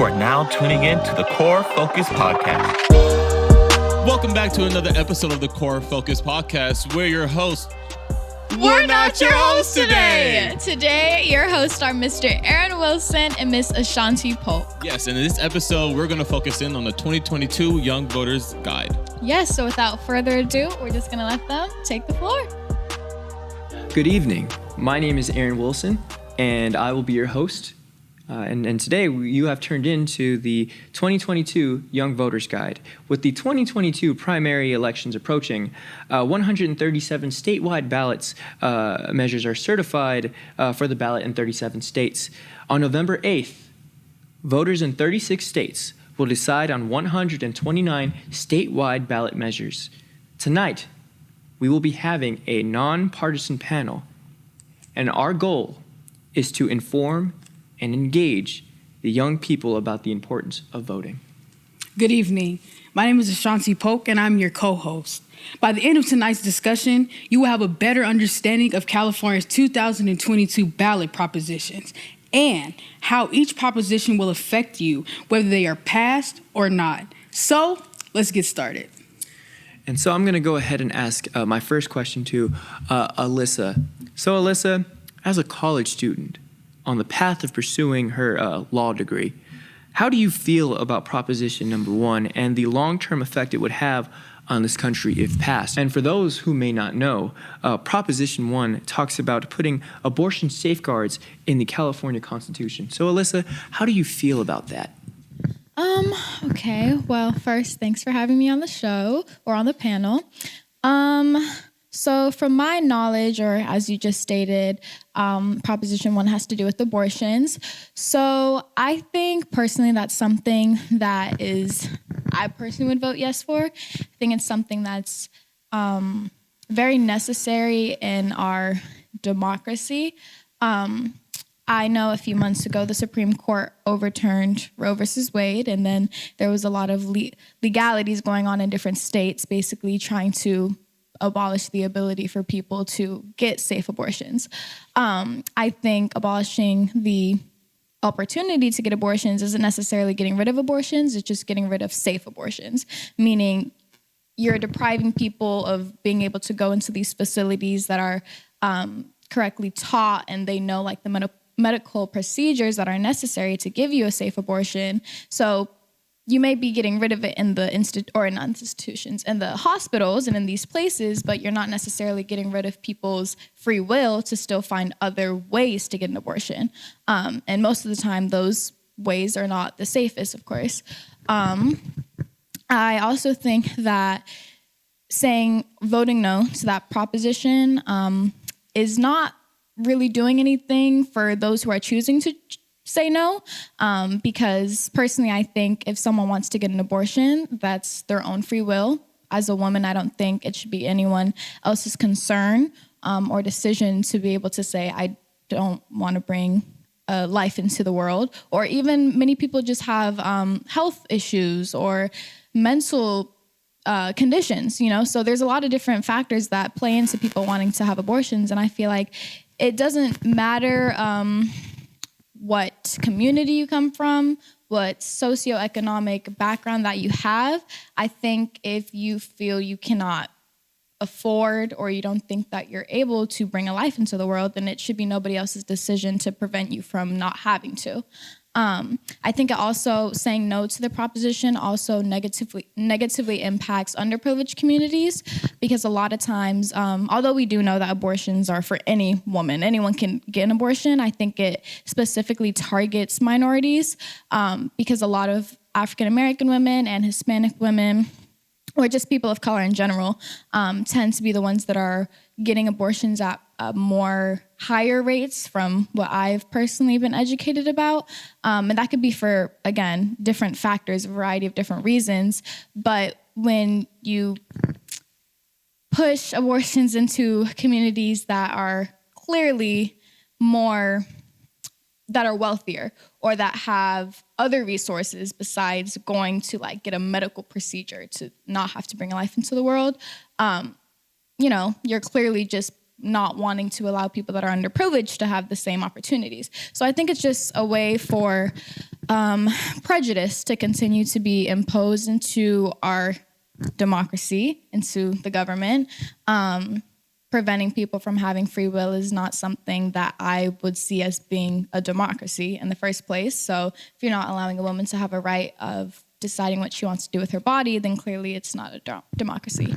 are now tuning in to the Core Focus Podcast. Welcome back to another episode of the Core Focus Podcast. We're your hosts. We're not your hosts today. Today, your hosts are Mr. Aaron Wilson and Miss Ashanti Polk. Yes, and in this episode, we're going to focus in on the 2022 Young Voters Guide. Yes, so without further ado, we're just going to let them take the floor. Good evening. My name is Aaron Wilson, and I will be your host. And today you have turned into the 2022 Young Voters Guide. With the 2022 primary elections approaching, 137 statewide ballots measures are certified for the ballot in 37 states. On November 8th, voters in 36 states will decide on 129 statewide ballot measures. Tonight, we will be having a nonpartisan panel, and our goal is to inform and engage the young people about the importance of voting. Good evening. My name is Ashanti Polk, and I'm your co-host. By the end of tonight's discussion, you will have a better understanding of California's 2022 ballot propositions and how each proposition will affect you, whether they are passed or not. So, let's get started. And so I'm going to go ahead and ask my first question to Alyssa. So Alyssa, as a college student, on the path of pursuing her law degree, how do you feel about Proposition number 1 and the long-term effect it would have on this country if passed? And for those who may not know, Proposition 1 talks about putting abortion safeguards in the California Constitution. So Alyssa, how do you feel about that? Okay. Well, first, thanks for having me on the show or on the panel. So from my knowledge, or as you just stated, Proposition 1 has to do with abortions. So I think personally that's something that I personally would vote yes for. I think it's something that's very necessary in our democracy. I know a few months ago the Supreme Court overturned Roe versus Wade, and then there was a lot of legalities going on in different states, basically trying to abolish the ability for people to get safe abortions. I think abolishing the opportunity to get abortions isn't necessarily getting rid of abortions, it's just getting rid of safe abortions, meaning you're depriving people of being able to go into these facilities that are correctly taught and they know like the medical procedures that are necessary to give you a safe abortion. So you may be getting rid of it in the institutions, in the hospitals and in these places, but you're not necessarily getting rid of people's free will to still find other ways to get an abortion. And most of the time, those ways are not the safest, of course. I also think that voting no to that proposition is not really doing anything for those who are choosing to say no, because personally, I think if someone wants to get an abortion, that's their own free will. As a woman, I don't think it should be anyone else's concern or decision to be able to say, I don't want to bring life into the world. Or even many people just have health issues or mental conditions, so there's a lot of different factors that play into people wanting to have abortions. And I feel like it doesn't matter what community you come from, what socioeconomic background that you have. I think if you feel you cannot afford or you don't think that you're able to bring a life into the world, then it should be nobody else's decision to prevent you from not having to. I think it also, saying no to the proposition also negatively impacts underprivileged communities, because a lot of times, although we do know that abortions are for any woman, anyone can get an abortion, I think it specifically targets minorities, because a lot of African American women and Hispanic women, or just people of color in general, tend to be the ones that are getting abortions at more higher rates from what I've personally been educated about. And that could be for, again, different factors, a variety of different reasons. But when you push abortions into communities that are clearly that are wealthier or that have other resources besides going to get a medical procedure to not have to bring a life into the world, you're clearly just not wanting to allow people that are underprivileged to have the same opportunities. So I think it's just a way for prejudice to continue to be imposed into our democracy, into the government. Preventing people from having free will is not something that I would see as being a democracy in the first place. So if you're not allowing a woman to have a right of deciding what she wants to do with her body, then clearly it's not a democracy.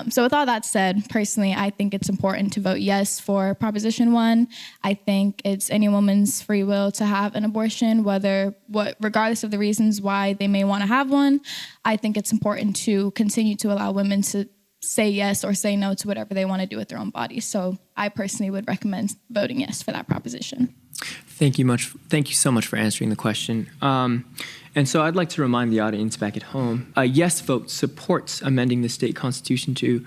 So with all that said, personally, I think it's important to vote yes for Proposition 1. I think it's any woman's free will to have an abortion, regardless of the reasons why they may want to have one. I think it's important to continue to allow women to say yes or say no to whatever they want to do with their own bodies. So I personally would recommend voting yes for that proposition. Thank you so much for answering the question. And so I'd like to remind the audience back at home, a yes vote supports amending the state constitution to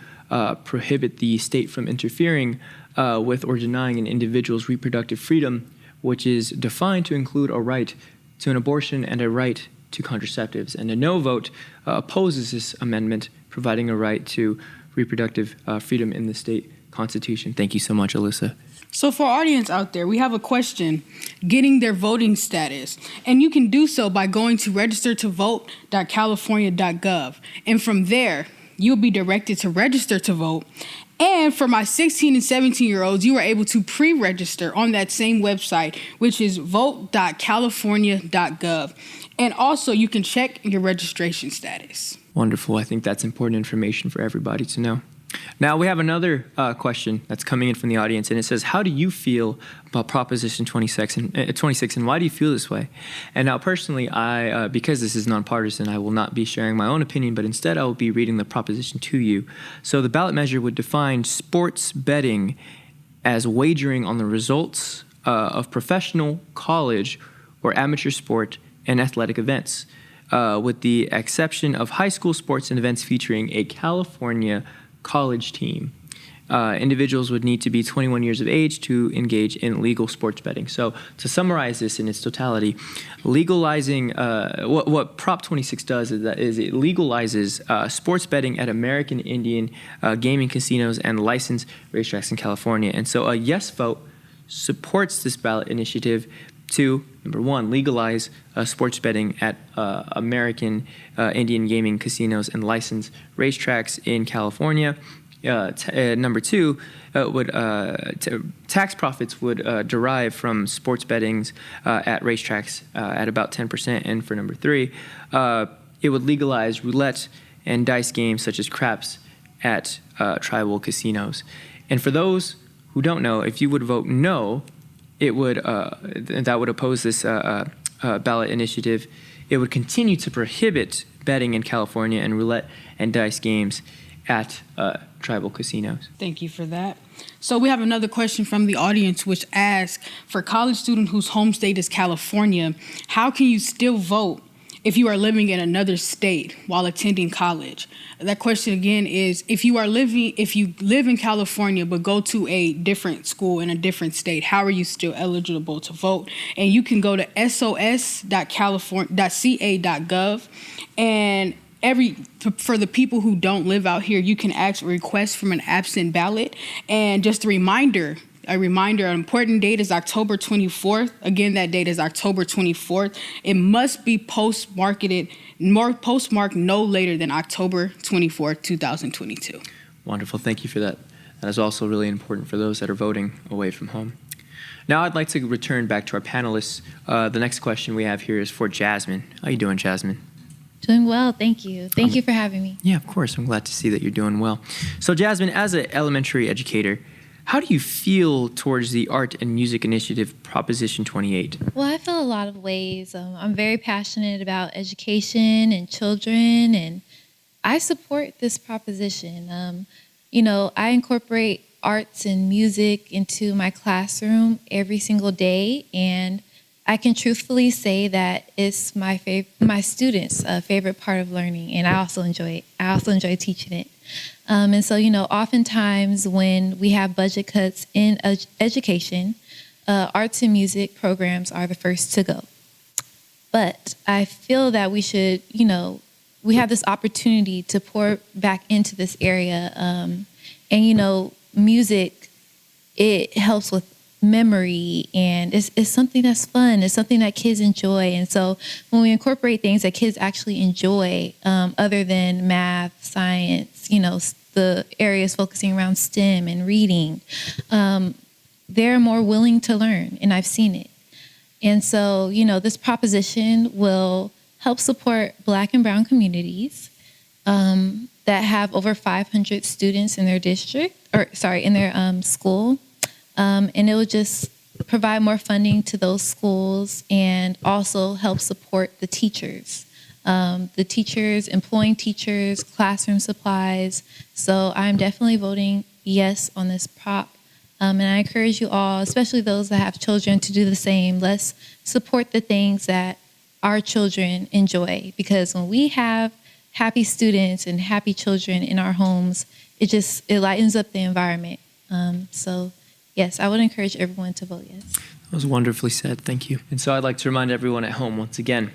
prohibit the state from interfering with or denying an individual's reproductive freedom, which is defined to include a right to an abortion and a right to contraceptives. And a no vote opposes this amendment, providing a right to reproductive freedom in the state constitution. Thank you so much, Alyssa. So for our audience out there, we have a question, getting their voting status. And you can do so by going to registertovote.california.gov. And from there, you'll be directed to register to vote. And for my 16 and 17-year-olds, you are able to pre-register on that same website, which is vote.california.gov. And also, you can check your registration status. Wonderful. I think that's important information for everybody to know. Now, we have another question that's coming in from the audience, and it says, how do you feel about Proposition 26, and why do you feel this way? And now, personally, because this is nonpartisan, I will not be sharing my own opinion, but instead I will be reading the proposition to you. So the ballot measure would define sports betting as wagering on the results of professional, college, or amateur sport and athletic events, with the exception of high school sports and events featuring a California college team. Individuals would need to be 21 years of age to engage in legal sports betting. So to summarize this in its totality, legalizing what Prop 26 does is it legalizes sports betting at American Indian gaming casinos and licensed racetracks in California. And so a yes vote supports this ballot initiative to, number one, legalize sports betting at American Indian gaming casinos and licensed racetracks in California. Number two, tax profits would derive from sports bettings at racetracks at about 10%. And for number three, it would legalize roulette and dice games such as craps at tribal casinos. And for those who don't know, if you would vote no, it would that would oppose this ballot initiative. It would continue to prohibit betting in California and roulette and dice games at tribal casinos. Thank you for that. So we have another question from the audience, which asks, for a college student whose home state is California, how can you still vote if you are living in another state while attending college? That question again is, if you live in California but go to a different school in a different state, how are you still eligible to vote? And you can go to sos.ca.gov, and for the people who don't live out here, you can ask a request from an absent ballot. And just a reminder, an important date is October 24th. Again, that date is October 24th. It must be postmarked no later than October 24th, 2022. Wonderful. Thank you for that. That is also really important for those that are voting away from home. Now I'd like to return back to our panelists. The next question we have here is for Jasmine. How are you doing, Jasmine? Doing well, thank you. Thank you for having me. Yeah, of course. I'm glad to see that you're doing well. So Jasmine, as an elementary educator, how do you feel towards the Art and Music Initiative Proposition 28? Well, I feel a lot of ways. I'm very passionate about education and children, and I support this proposition. I incorporate arts and music into my classroom every single day, and I can truthfully say that it's my students' favorite part of learning, and I also enjoy it. I also enjoy teaching it. And so, oftentimes when we have budget cuts in education, arts and music programs are the first to go. But I feel that we should, we have this opportunity to pour back into this area. Music it helps with memory, and it's something that's fun. It's something that kids enjoy. And so when we incorporate things that kids actually enjoy, other than math, science, the areas focusing around STEM and reading, they're more willing to learn, and I've seen it. And so, this proposition will help support Black and Brown communities that have over 500 students in their in their school. And it will just provide more funding to those schools and also help support the teachers. Employing teachers, classroom supplies. So I'm definitely voting yes on this prop. And I encourage you all, especially those that have children, to do the same. Let's support the things that our children enjoy, because when we have happy students and happy children in our homes, it lightens up the environment. So yes, I would encourage everyone to vote yes. That was wonderfully said. Thank you. And so I'd like to remind everyone at home once again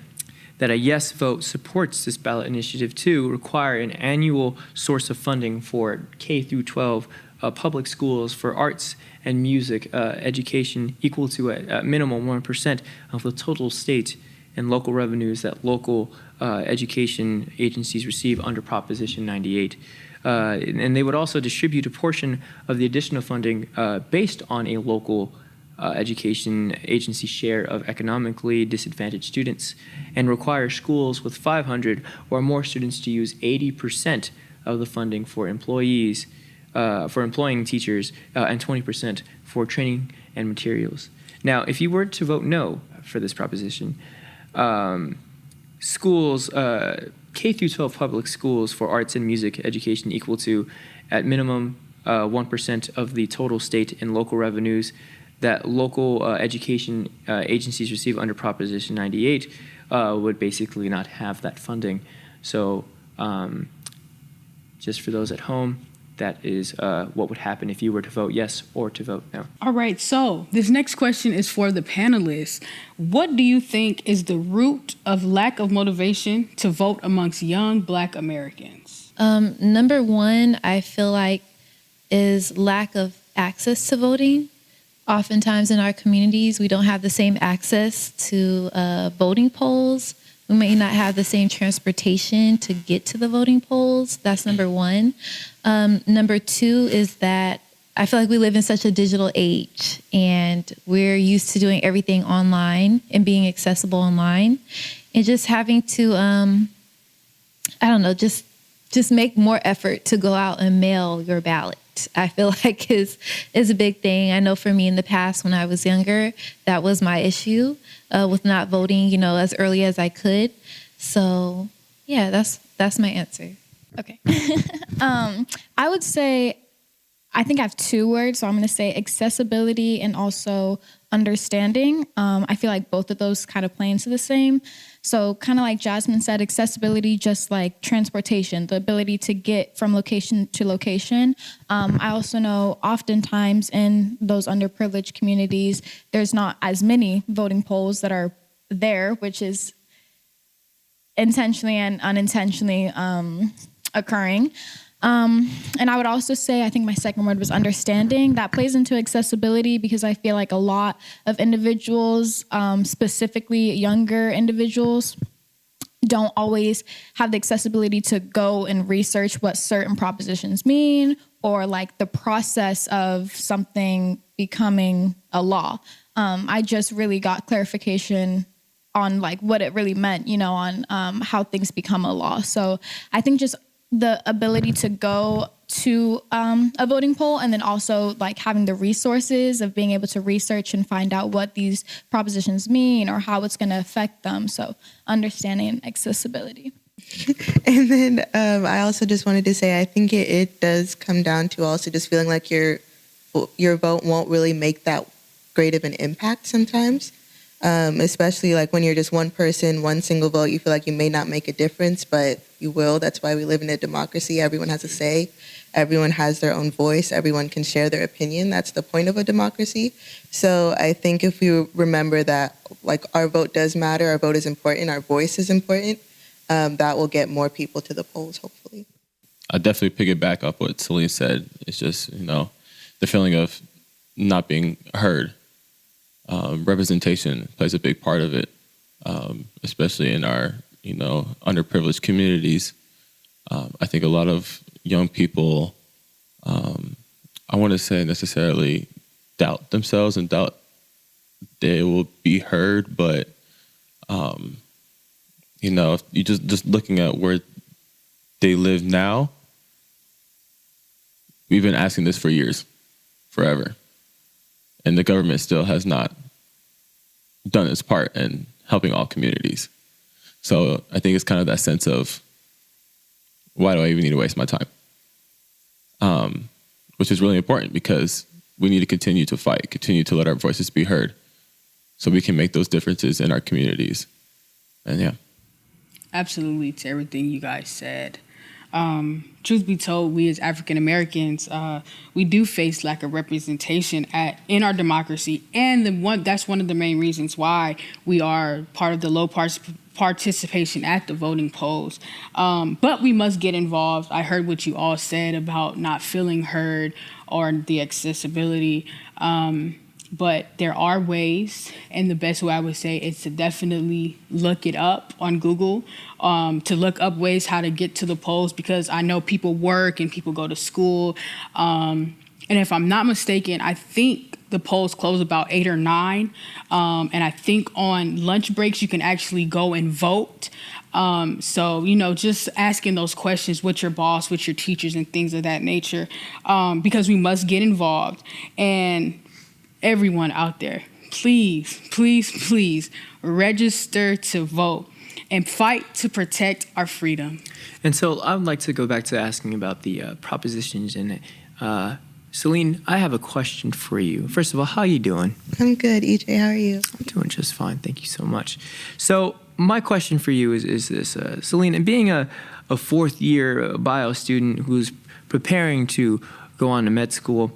that a yes vote supports this ballot initiative to require an annual source of funding for K through 12 public schools for arts and music education equal to a minimum 1% of the total state and local revenues that local education agencies receive under Proposition 98. And they would also distribute a portion of the additional funding based on a local education agency share of economically disadvantaged students, and require schools with 500 or more students to use 80% of the funding for employing teachers, and 20% for training and materials. Now, if you were to vote no for this proposition, schools, K through 12 public schools for arts and music education equal to, at minimum, 1% of the total state and local revenues that local education agencies receive under Proposition 98 would basically not have that funding. So just for those at home, that is what would happen if you were to vote yes or to vote no. All right, so this next question is for the panelists. What do you think is the root of lack of motivation to vote amongst young Black Americans? Number one, I feel like, is lack of access to voting. Oftentimes in our communities, we don't have the same access to voting polls. We may not have the same transportation to get to the voting polls. That's number one. Number two is that I feel like we live in such a digital age, and we're used to doing everything online and being accessible online, and just having to, just make more effort to go out and mail your ballot. I feel like is a big thing. I know for me in the past when I was younger, that was my issue with not voting, as early as I could. So yeah, that's my answer. Okay. I would say, I think I have two words, so I'm going to say accessibility and also understanding. I feel like both of those kind of play into the same. So kind of like Jasmine said, accessibility, just like transportation, the ability to get from location to location. I also know oftentimes in those underprivileged communities, there's not as many voting polls that are there, which is intentionally and unintentionally occurring. And I would also say, I think my second word was understanding. That plays into accessibility because I feel like a lot of individuals, specifically younger individuals, don't always have the accessibility to go and research what certain propositions mean, or like the process of something becoming a law. I just really got clarification on like what it really meant, on how things become a law. So I think just the ability to go to a voting poll, and then also like having the resources of being able to research and find out what these propositions mean or how it's going to affect them. So understanding and accessibility. And then I also just wanted to say, I think it does come down to also just feeling like your vote won't really make that great of an impact sometimes. Especially like when you're just one person, one single vote, you feel like you may not make a difference, but you will. That's why we live in a democracy. Everyone has a say. Everyone has their own voice. Everyone can share their opinion. That's the point of a democracy. So I think if we remember that, like, our vote does matter, our vote is important, our voice is important, that will get more people to the polls, hopefully. I definitely pick it back up what Celine said. It's just, the feeling of not being heard. Representation plays a big part of it, especially in our, underprivileged communities. I think a lot of young people, I want to say necessarily doubt themselves and doubt they will be heard, but if you just looking at where they live now, we've been asking this for years, forever. And the government still has not done its part in helping all communities. So I think it's kind of that sense of, why do I even need to waste my time? Which is really important because we need to continue to fight, continue to let our voices be heard so we can make those differences in our communities. And yeah. Absolutely, to everything you guys said. Truth be told, we as African Americans, we do face lack of representation in our democracy, and that's one of the main reasons why we are part of the low participation at the voting polls. But we must get involved. I heard what you all said about not feeling heard or the accessibility. But there are ways, and the best way I would say is to definitely look it up on Google, to look up ways how to get to the polls, because I know people work and people go to school. And if I'm not mistaken, I think the polls close about 8 or 9. And I think on lunch breaks, you can actually go and vote. So, just asking those questions with your boss, with your teachers and things of that nature, because we must get involved. And everyone out there, please, please, please register to vote and fight to protect our freedom. And so I would like to go back to asking about the propositions. And CELINE, I have a question for you. First of all, how are you doing? I'm good. EJ, how are you? I'm doing just fine. Thank you so much. So my question for you is this, CELINE, and being a fourth-year bio student who's preparing to go on to med school,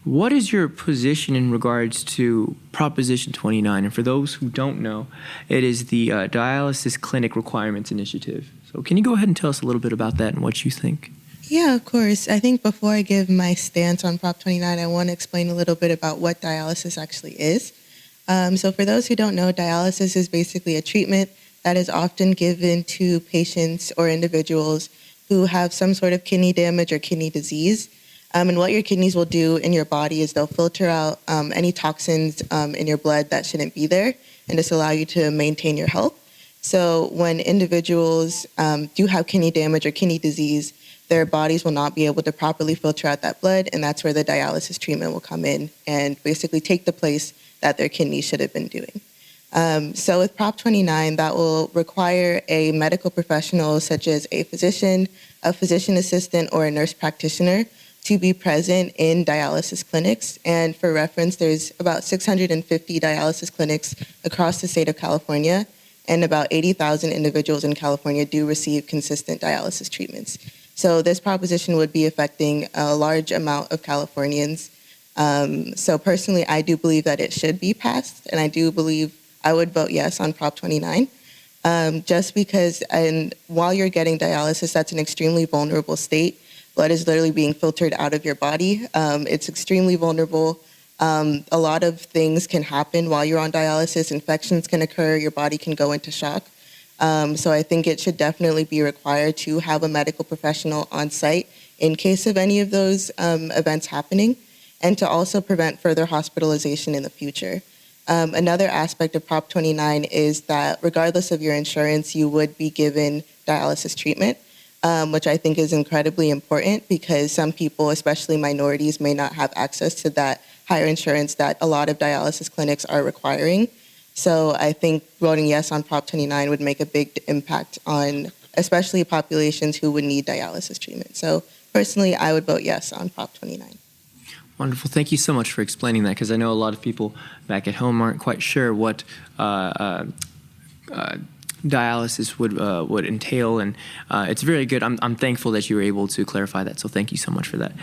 what is your position in regards to Proposition 29? And for those who don't know, it is the Dialysis Clinic Requirements Initiative. So can you go ahead and tell us a little bit about that and what you think? Yeah, of course. I think before I give my stance on Prop 29, I want to explain a little bit about what dialysis actually is. So for those who don't know, dialysis is basically a treatment that is often given to patients or individuals who have some sort of kidney damage or kidney disease. And what your kidneys will do in your body is they'll filter out any toxins in your blood that shouldn't be there and just allow you to maintain your health. So when individuals do have kidney damage or kidney disease, their bodies will not be able to properly filter out that blood, and that's where the dialysis treatment will come in and basically take the place that their kidneys should have been doing. So with Prop 29, that will require a medical professional such as a physician assistant, or a nurse practitioner to be present in dialysis clinics. And for reference, there's about 650 dialysis clinics across the state of California, and about 80,000 individuals in California do receive consistent dialysis treatments. So this proposition would be affecting a large amount of Californians. So personally, I do believe that it should be passed, and I would vote yes on Prop 29, just because while you're getting dialysis, that's an extremely vulnerable state. Blood is literally being filtered out of your body. It's extremely vulnerable. A lot of things can happen while you're on dialysis. Infections can occur. Your body can go into shock. So I think it should definitely be required to have a medical professional on site in case of any of those events happening, and to also prevent further hospitalization in the future. Another aspect of Prop 29 is that regardless of your insurance, you would be given dialysis treatment. Which I think is incredibly important because some people, especially minorities, may not have access to that higher insurance that a lot of dialysis clinics are requiring. So I think voting yes on Prop 29 would make a big impact on especially populations who would need dialysis treatment. So personally, I would vote yes on Prop 29. Wonderful. Thank you so much for explaining that, because I know a lot of people back at home aren't quite sure what dialysis would entail, and it's very good. I'm thankful that you were able to clarify that, so thank you so much for that.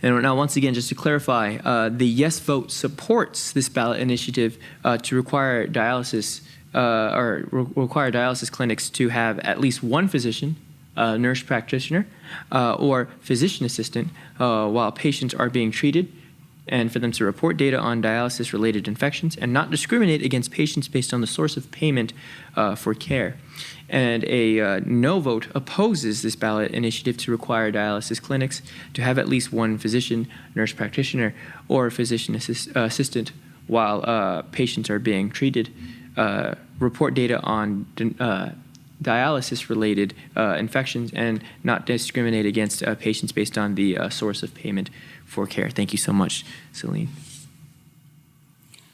And now, once again, just to clarify, the yes vote supports this ballot initiative to require dialysis require dialysis clinics to have at least one physician, nurse practitioner, or physician assistant while patients are being treated, and for them to report data on dialysis-related infections and not discriminate against patients based on the source of payment for care. And a no vote opposes this ballot initiative to require dialysis clinics to have at least one physician, nurse practitioner, or physician assistant while patients are being treated. Report data on dialysis-related infections and not discriminate against patients based on the source of payment for care. Thank you so much, Celine.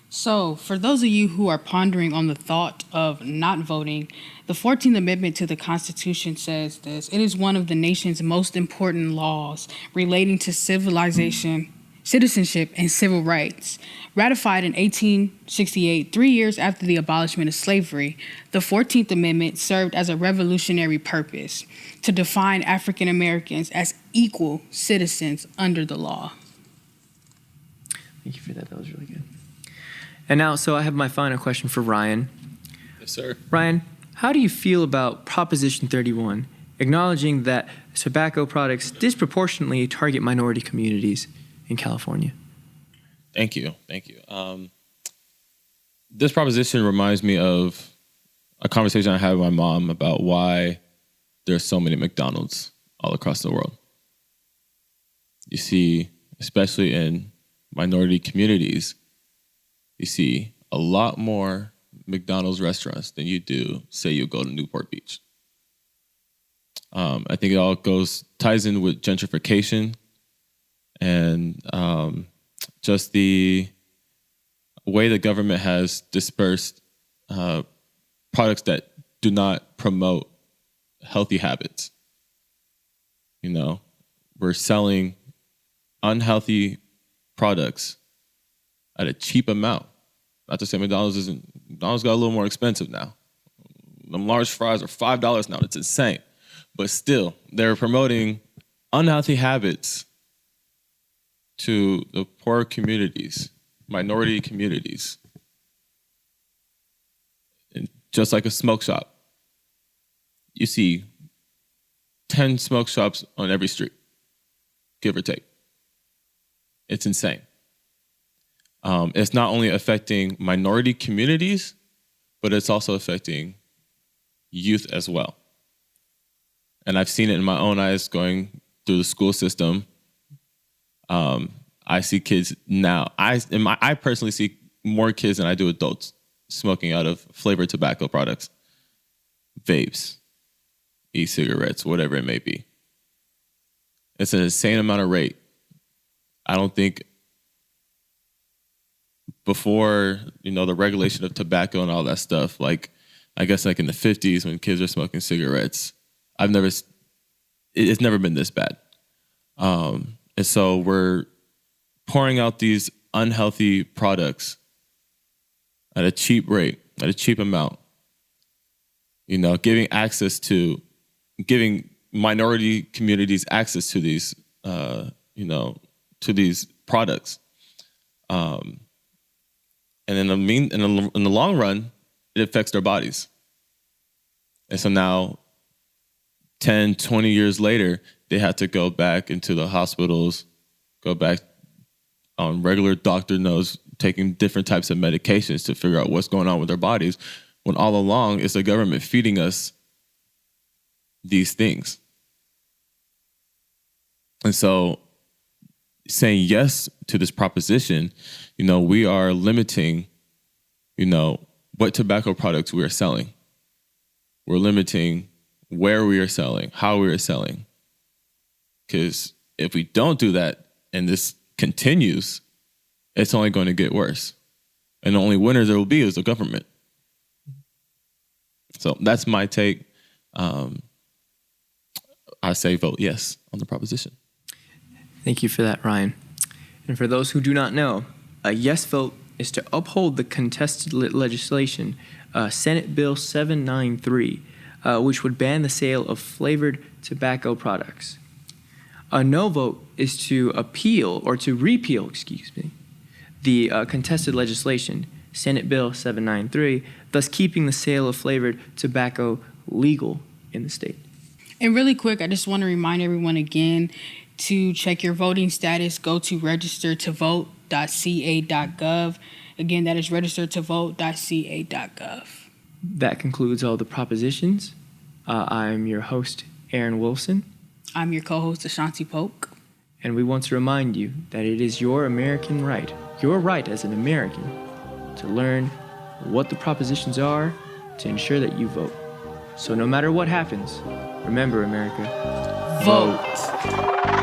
So, for those of you who are pondering on the thought of not voting, the 14th Amendment to the Constitution says this: it is one of the nation's most important laws relating to civilization, citizenship, and civil rights. Ratified in 1868, 3 years after the abolishment of slavery, the 14th Amendment served as a revolutionary purpose to define African Americans as equal citizens under the law. Thank you for that. That was really good. And now, so I have my final question for Ryan. Yes, sir. Ryan, how do you feel about Proposition 31, acknowledging that tobacco products disproportionately target minority communities in California? Thank you. This proposition reminds me of a conversation I had with my mom about why there's so many McDonald's all across the world. You see, especially in minority communities, you see a lot more McDonald's restaurants than you do, say, you go to Newport Beach. I think it all ties in with gentrification and just the way the government has dispersed products that do not promote healthy habits. You know, we're selling unhealthy products at a cheap amount. Not to say McDonald's got a little more expensive now. Them large fries are $5 now. It's insane. But still, they're promoting unhealthy habits to the poor communities, minority communities. And just like a smoke shop, you see 10 smoke shops on every street, give or take. It's insane. It's not only affecting minority communities, but it's also affecting youth as well. And I've seen it in my own eyes going through the school system. I see kids now. I personally see more kids than I do adults smoking out of flavored tobacco products, vapes, e-cigarettes, whatever it may be. It's an insane amount of rate. I don't think before, the regulation of tobacco and all that stuff, like, I guess like in the 50s when kids were smoking cigarettes, it's never been this bad. And so we're pouring out these unhealthy products at a cheap rate, at a cheap amount, giving minority communities access to these, to these products. And in the long run, it affects their bodies. And so now, 10, 20 years later, they have to go back into the hospitals, go back on regular doctor notes, taking different types of medications to figure out what's going on with their bodies, when all along it's the government feeding us these things. And so saying yes to this proposition, we are limiting, what tobacco products we are selling. We're limiting where we are selling, how we are selling. Because if we don't do that and this continues, it's only going to get worse. And the only winners there will be is the government. So that's my take. I say vote yes on the proposition. Thank you for that, Ryan. And for those who do not know, a yes vote is to uphold the contested legislation, Senate Bill 793, which would ban the sale of flavored tobacco products. A no vote is to repeal, the contested legislation, Senate Bill 793, thus keeping the sale of flavored tobacco legal in the state. And really quick, I just want to remind everyone again to check your voting status, go to register to vote registertovote.ca.gov. Again, that is registertovote.ca.gov. That concludes all the propositions. I'm your host, Aaron Wilson. I'm your co-host, Ashanti Polk. And we want to remind you that it is your American right, your right as an American, to learn what the propositions are to ensure that you vote. So no matter what happens, remember, America, Vote.